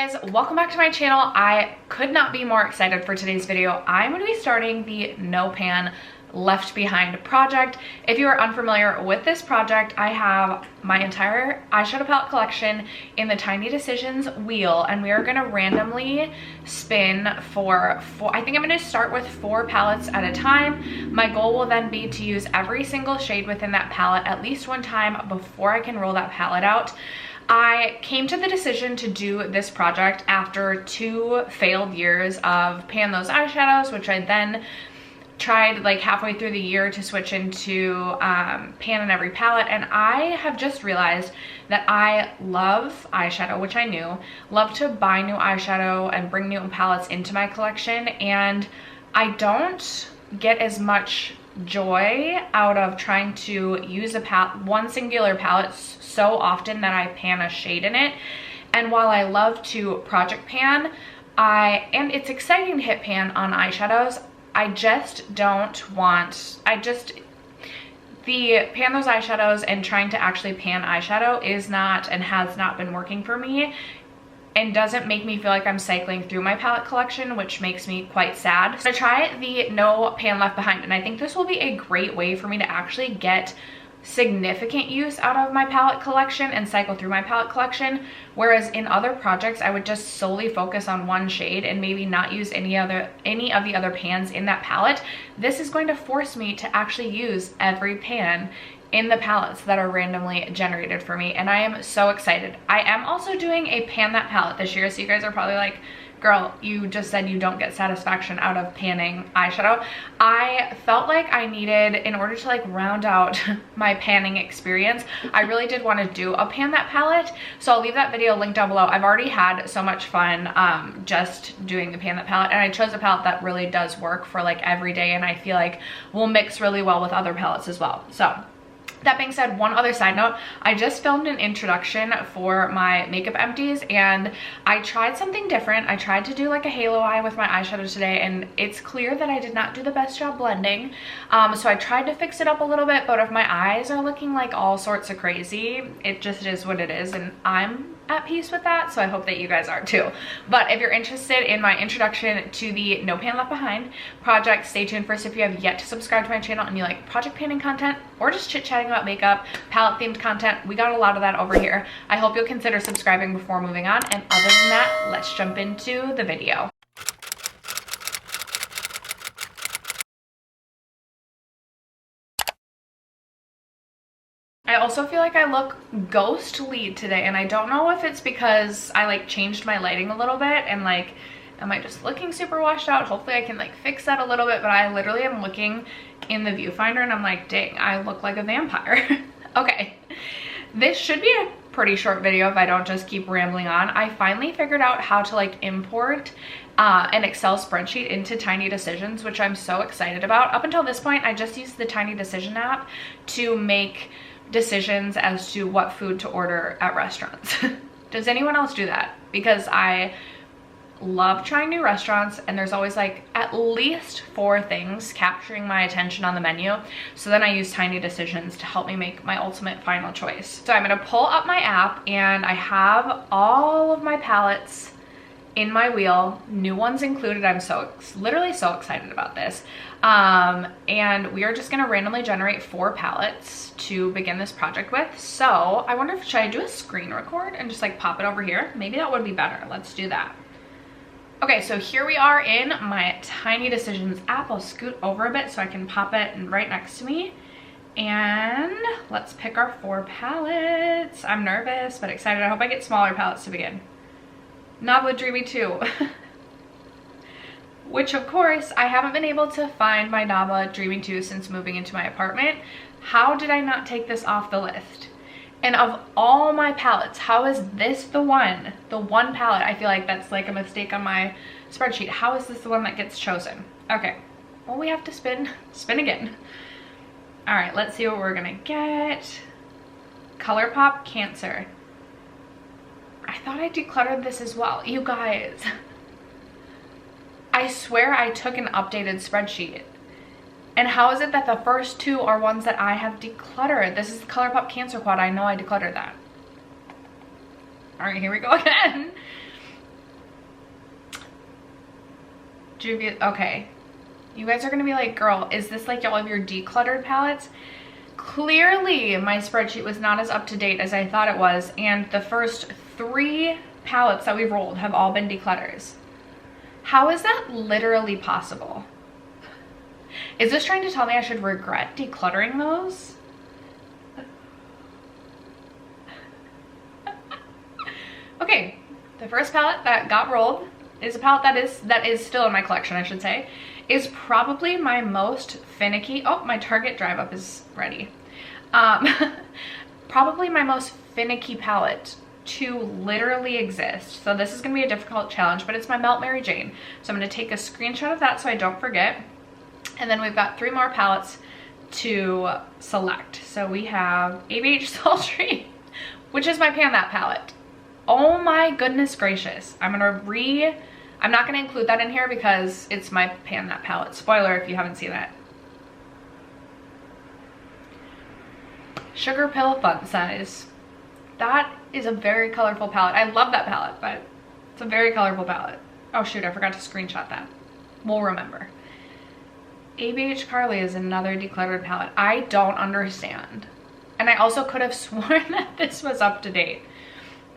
guys, welcome back to my channel. I could not be more excited for today's video. I'm going to be starting the No Pan Left Behind project. If you are unfamiliar with this project, I have my entire eyeshadow palette collection in the Tiny Decisions wheel, and we are going to randomly spin for four. I think I'm going to start with 4 palettes at a time. My goal will then be to use every single shade within that palette at least one time before I can roll that palette out. I came to the decision to do this project after 2 failed years of Pan those eyeshadows, which I then tried like halfway through the year to switch into pan in every palette. And I have just realized that I love eyeshadow, which I knew, love to buy new eyeshadow and bring new palettes into my collection, and I don't get as much joy out of trying to use a one singular palette so often that I pan a shade in it. And while I love to project pan, and it's exciting to hit pan on eyeshadows, I just don't want, the pan those eyeshadows and trying to actually pan eyeshadow is not and has not been working for me, and doesn't make me feel like I'm cycling through my palette collection, which makes me quite sad. So I try the No Pan Left Behind, and I think this will be a great way for me to actually get significant use out of my palette collection and cycle through my palette collection, whereas in other projects I would just solely focus on one shade and maybe not use any of the other pans in that palette. This is going to force me to actually use every pan in the palettes that are randomly generated for me, and I am so excited. I am also doing a pan that palette this year, so you guys are probably like, girl, you just said you don't get satisfaction out of panning eyeshadow. I felt like I needed, in order to like round out my panning experience, I really did want to do a pan that palette, so I'll leave that video linked down below. I've already had so much fun just doing the pan that palette, and I chose a palette that really does work for like every day, and I feel like will mix really well with other palettes as well. So that being said, one other side note, I just filmed an introduction for my makeup empties, and I tried something different. I tried to do like a halo eye with my eyeshadow today, and it's clear that I did not do the best job blending. So I tried to fix it up a little bit, but if my eyes are looking like all sorts of crazy, it just is what it is, and I'm at peace with that, so I hope that you guys are too. But if you're interested in my introduction to the No Pan Left Behind project, stay tuned first. If you have yet to subscribe to my channel and you like project panning content or just chit-chatting about makeup, palette themed content, we got a lot of that over here. I hope you'll consider subscribing before moving on, and other than that, let's jump into the video. I also feel like I look ghostly today, and I don't know if it's because I like changed my lighting a little bit, and like, am I just looking super washed out? Hopefully I can like fix that a little bit, but I literally am looking in the viewfinder and I'm like, dang, I look like a vampire. Okay, this should be a pretty short video if I don't just keep rambling on. I finally figured out how to like import an Excel spreadsheet into Tiny Decisions, which I'm so excited about. Up until this point, I just used the Tiny Decision app to make decisions as to what food to order at restaurants. Does anyone else do that? Because I love trying new restaurants, and there's always like at least 4 things capturing my attention on the menu. So then I use Tiny Decisions to help me make my ultimate final choice. So I'm gonna pull up my app, and I have all of my palettes in my wheel, new ones included. I'm literally so excited about this. And we are just gonna randomly generate 4 palettes to begin this project with. So I wonder if, should I do a screen record and just like pop it over here? Maybe that would be better. Let's do that. Okay, so here we are in my Tiny Decisions app. I'll scoot over a bit so I can pop it right next to me. And let's pick our 4 palettes. I'm nervous but excited. I hope I get smaller palettes to begin. Nabla Dreamy 2. Which of course, I haven't been able to find my Nabla Dreamy 2 since moving into my apartment. How did I not take this off the list? And of all my palettes, how is this the one palette? I feel like that's like a mistake on my spreadsheet. How is this the one that gets chosen? Okay, well, we have to spin again. All right, let's see what we're gonna get. ColourPop Cancer. I thought I decluttered this as well. You guys, I swear I took an updated spreadsheet. And how is it that the first 2 are ones that I have decluttered? This is the ColourPop Cancer Quad. I know I decluttered that. All right, here we go again. Okay. You guys are gonna be like, girl, is this like all of your decluttered palettes? Clearly, my spreadsheet was not as up to date as I thought it was, and the first 3 palettes that we've rolled have all been declutters. How is that literally possible? Is this trying to tell me I should regret decluttering those? Okay, the first palette that got rolled is a palette that is still in my collection, I should say, is probably my most finicky. Oh, my Target drive up is ready. Probably my most finicky palette to literally exist. So this is gonna be a difficult challenge, but it's my Melt Mary Jane. So I'm gonna take a screenshot of that so I don't forget. And then we've got 3 more palettes to select. So we have ABH Sultry, which is my Pan That palette. Oh my goodness gracious. I'm not gonna include that in here because it's my Pan That palette. Spoiler if you haven't seen that. Sugar Pill Fun Size. That is a very colorful palette. I love that palette, but it's a very colorful palette. Oh shoot, I forgot to screenshot that. We'll remember. ABH Carly is another decluttered palette. I don't understand. And I also could have sworn that this was up to date.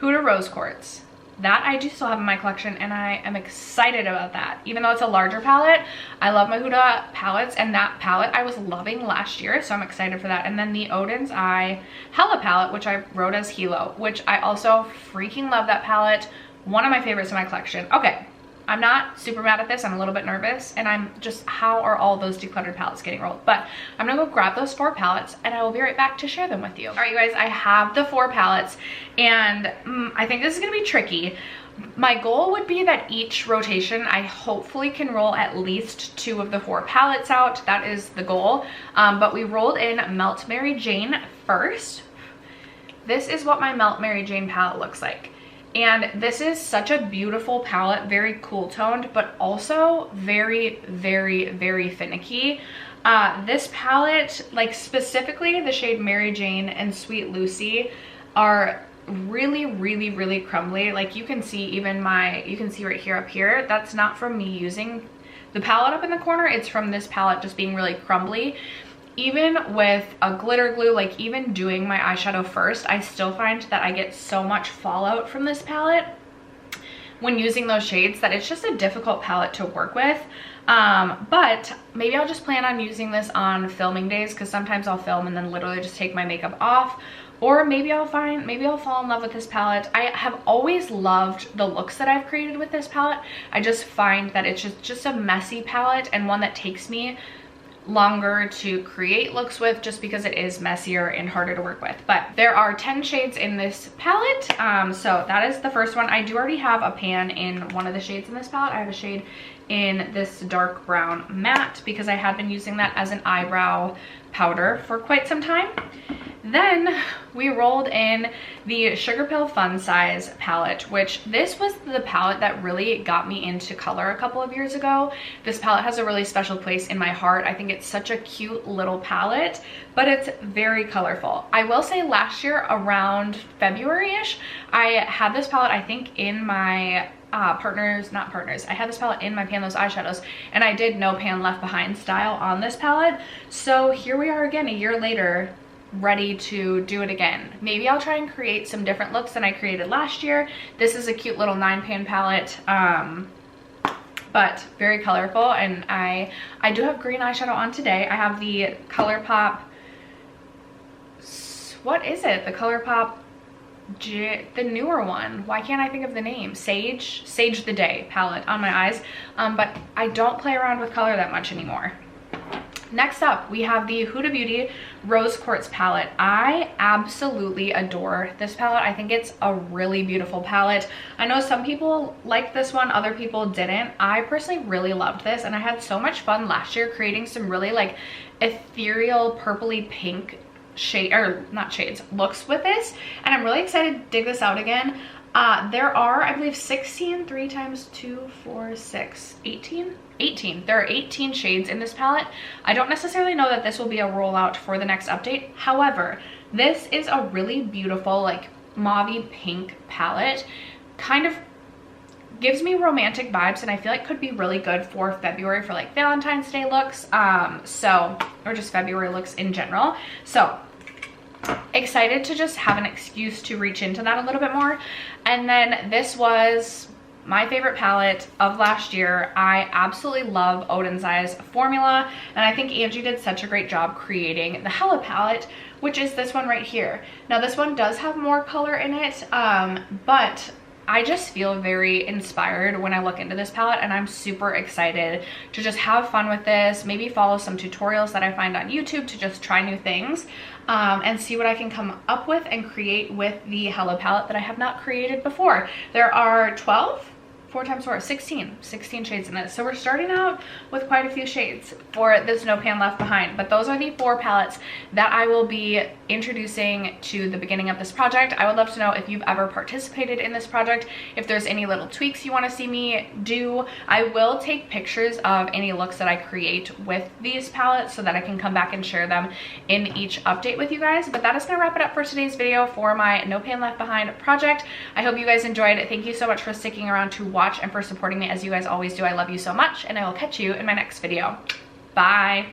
Huda Rose Quartz. That I do still have in my collection, and I am excited about that. Even though it's a larger palette, I love my Huda palettes, and that palette I was loving last year, so I'm excited for that. And then the Odin's Eye Hella palette, which I wrote as Hilo, which I also freaking love that palette. One of my favorites in my collection. Okay, I'm not super mad at this. I'm a little bit nervous, and I'm just, how are all those decluttered palettes getting rolled? But I'm gonna go grab those 4 palettes, and I will be right back to share them with you. All right, you guys, I have the 4 palettes, and I think this is gonna be tricky. My goal would be that each rotation, I hopefully can roll at least 2 of the 4 palettes out. That is the goal. But we rolled in Melt Mary Jane first. This is what my Melt Mary Jane palette looks like. And this is such a beautiful palette, very cool toned, but also very, very, very finicky. This palette, like specifically the shade Mary Jane and Sweet Lucy, are really, really, really crumbly. Like you can see even you can see right here up here, that's not from me using the palette up in the corner, it's from this palette just being really crumbly. Even with a glitter glue, like even doing my eyeshadow first, I still find that I get so much fallout from this palette when using those shades that it's just a difficult palette to work with. But maybe I'll just plan on using this on filming days, because sometimes I'll film and then literally just take my makeup off. Or maybe I'll fall in love with this palette. I have always loved the looks that I've created with this palette. I just find that it's just a messy palette, and one that takes me longer to create looks with, just because it is messier and harder to work with. But there are 10 shades in this palette, so that is the first one. I do already have a pan in one of the shades in this palette. I have a shade in this dark brown matte because I had been using that as an eyebrow powder for quite some time. Then we rolled in the Sugar Pill Fun Size palette, which this was the palette that really got me into color a couple of years ago. This palette has a really special place in my heart. I think it's such a cute little palette, but it's very colorful. I will say last year around February-ish, I had this palette, I think, in my I had this palette in my Pan Those Eyeshadows, and I did No Pan Left Behind style on this palette. So here we are again a year later, ready to do it again. Maybe I'll try and create some different looks than I created last year. This is a cute little 9-pan palette, but very colorful, and I do have green eyeshadow on today. I have the ColourPop, what is it? The ColourPop, the newer one. Why can't I think of the name? Sage the Day palette on my eyes, but I don't play around with color that much anymore. Next up, we have the Huda Beauty Rose Quartz palette. I absolutely adore this palette. I think it's a really beautiful palette. I know some people liked this one, other people didn't. I personally really loved this, and I had so much fun last year creating some really like ethereal purpley pink shade, or not shades, looks with this, and I'm really excited to dig this out again. There are, I believe, 16, 3 times 2, 4, 6, 18? 18. There are 18 shades in this palette. I don't necessarily know that this will be a rollout for the next update. However, this is a really beautiful, like, mauve-y pink palette. Kind of gives me romantic vibes, and I feel like could be really good for February for like Valentine's Day looks, or just February looks in general. So excited to just have an excuse to reach into that a little bit more. And then this was my favorite palette of last year. I absolutely love Odin's Eyes formula, and I think Angie did such a great job creating the Hella palette, which is this one right here. Now this one does have more color in it, but I just feel very inspired when I look into this palette, and I'm super excited to just have fun with this, maybe follow some tutorials that I find on YouTube to just try new things, and see what I can come up with and create with the Hella palette that I have not created before. There are 16 shades in it. So we're starting out with quite a few shades for this No Pan Left Behind, but those are the 4 palettes that I will be introducing to the beginning of this project. I would love to know if you've ever participated in this project, if there's any little tweaks you want to see me do. I will take pictures of any looks that I create with these palettes so that I can come back and share them in each update with you guys. But that is going to wrap it up for today's video for my No Pan Left Behind project. I hope you guys enjoyed it. Thank you so much for sticking around to watch and for supporting me as you guys always do. I love you so much, and I will catch you in my next video. Bye.